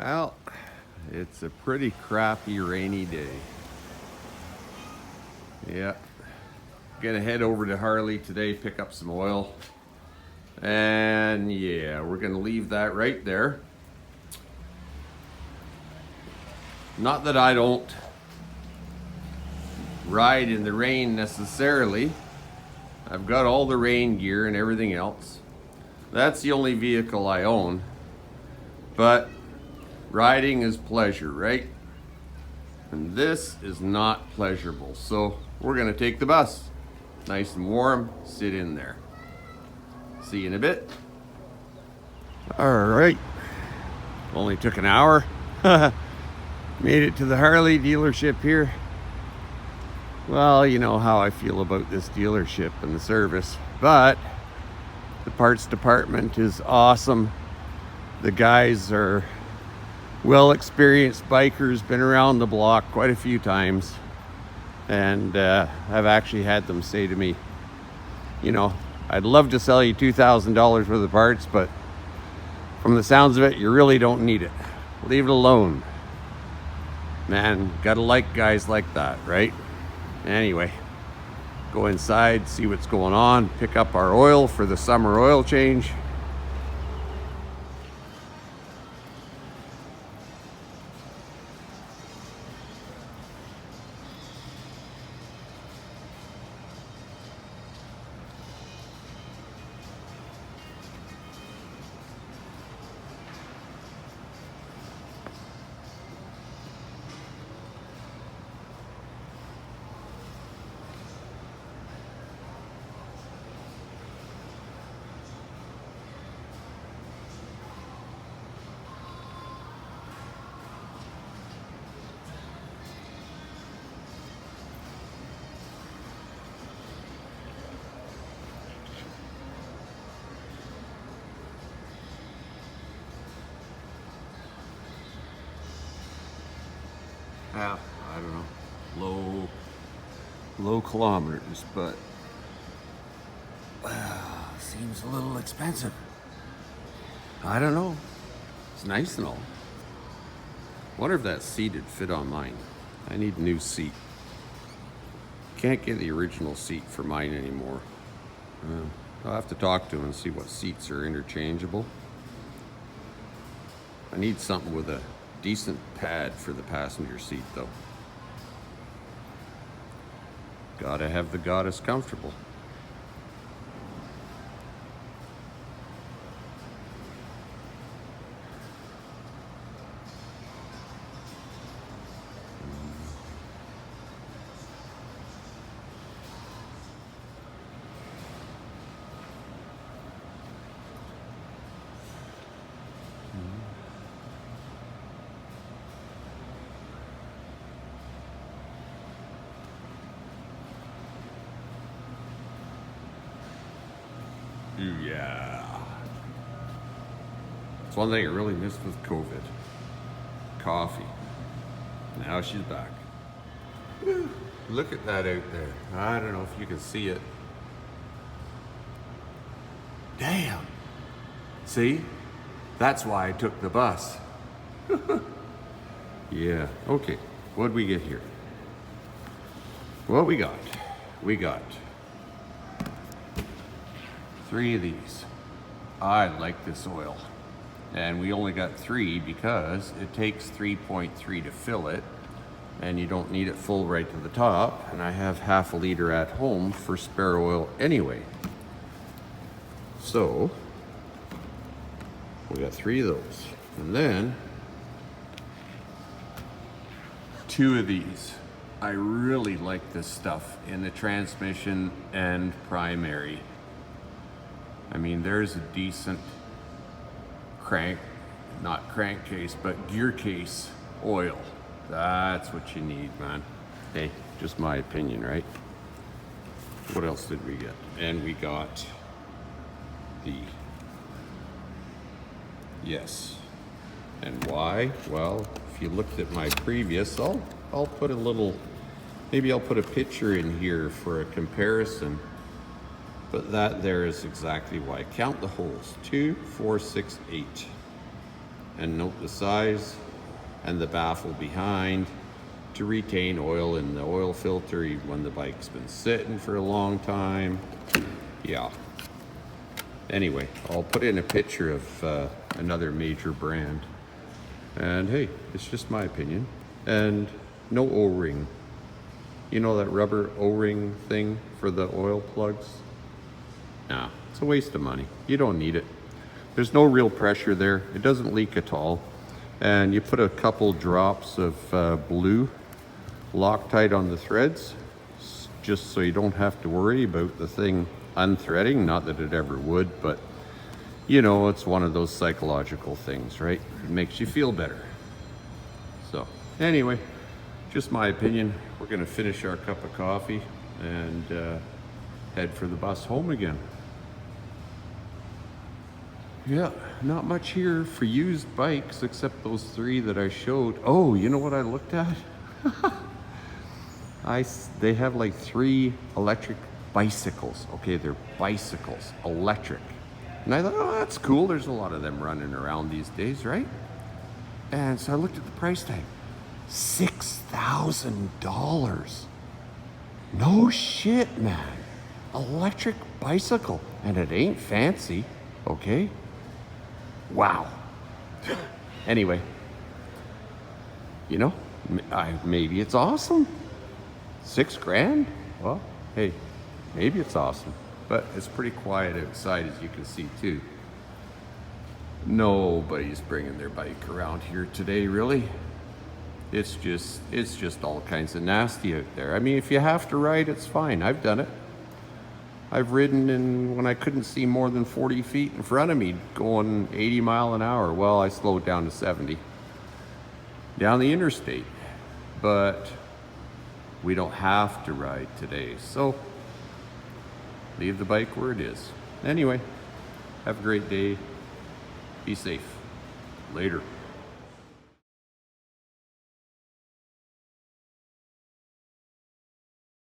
Well, it's a pretty crappy rainy day. Yeah. Gonna head over to Harley today, pick up some oil. And yeah, we're gonna leave that right there. Not that I don't ride in the rain necessarily. I've got all the rain gear and everything else. That's the only vehicle I own. But riding is pleasure, right? And this is not pleasurable. So we're gonna take the bus. Nice and warm, sit in there. See you in a bit. All right. Only took an hour. Made it to the Harley dealership here. Well, you know how I feel about this dealership and the service, but the parts department is awesome. The guys are well experienced bikers, been around the block quite a few times. And I've actually had them say to me, you know, I'd love to sell you $2,000 worth of parts, but from the sounds of it, you really don't need it. Leave it alone. Man, gotta like guys like that, right? Anyway, go inside, see what's going on, pick up our oil for the summer oil change. I don't know, low kilometers, but seems a little expensive. I don't know. It's nice and all. Wonder if that seat would fit on mine. I need a new seat. Can't get the original seat for mine anymore. I'll have to talk to him and see what seats are interchangeable. I need something with a decent pad for the passenger seat though. Gotta have the goddess comfortable. Yeah. It's one thing I really missed with COVID. Coffee. Now she's back. Woo. Look at that out there. I don't know if you can see it. Damn. See? That's why I took the bus. Yeah. Okay. What'd we get here? What we got? We got 3 of these. I like this oil. And we only got 3 because it takes 3.3 to fill it. And you don't need it full right to the top. And I have half a liter at home for spare oil anyway. So, we got 3 of those. And then, 2 of these. I really like this stuff in the transmission and primary. I mean, there's a decent not crankcase, but gear case oil. That's what you need, man. Hey, just my opinion, right? What else did we get? And we got the, yes. And why? Well, if you looked at my previous, I'll put a little, maybe I'll put a picture in here for a comparison. But that there is exactly why. Count the holes, 2, 4, 6, 8. and note the size and the baffle behind to retain oil in the oil filter even when the bike's been sitting for a long time. Yeah. Anyway, I'll put in a picture of another major brand. And hey, it's just my opinion. And no O-ring. You know that rubber O-ring thing for the oil plugs? Nah, it's a waste of money. You don't need it. There's no real pressure there. It doesn't leak at all. And you put a couple drops of blue Loctite on the threads, just so you don't have to worry about the thing unthreading. Not that it ever would, but you know, it's one of those psychological things, right? It makes you feel better. So anyway, just my opinion. We're gonna finish our cup of coffee and head for the bus home again. Yeah, not much here for used bikes except those 3 that I showed. Oh, you know what I looked at? They have like 3 electric bicycles. Okay, they're bicycles, electric. And I thought, oh, that's cool. There's a lot of them running around these days, right? And so I looked at the price tag. $6,000. No shit, man. Electric bicycle. And it ain't fancy, okay? Wow. Anyway, you know, maybe it's awesome. $6,000? Well, hey, maybe it's awesome. But it's pretty quiet outside, as you can see too. Nobody's bringing their bike around here today, really. It's just all kinds of nasty out there. I mean, if you have to ride, it's fine. I've done it. I've ridden when I couldn't see more than 40 feet in front of me going 80 miles an hour. Well, I slowed down to 70 down the interstate, but we don't have to ride today. So leave the bike where it is. Anyway, have a great day. Be safe. Later.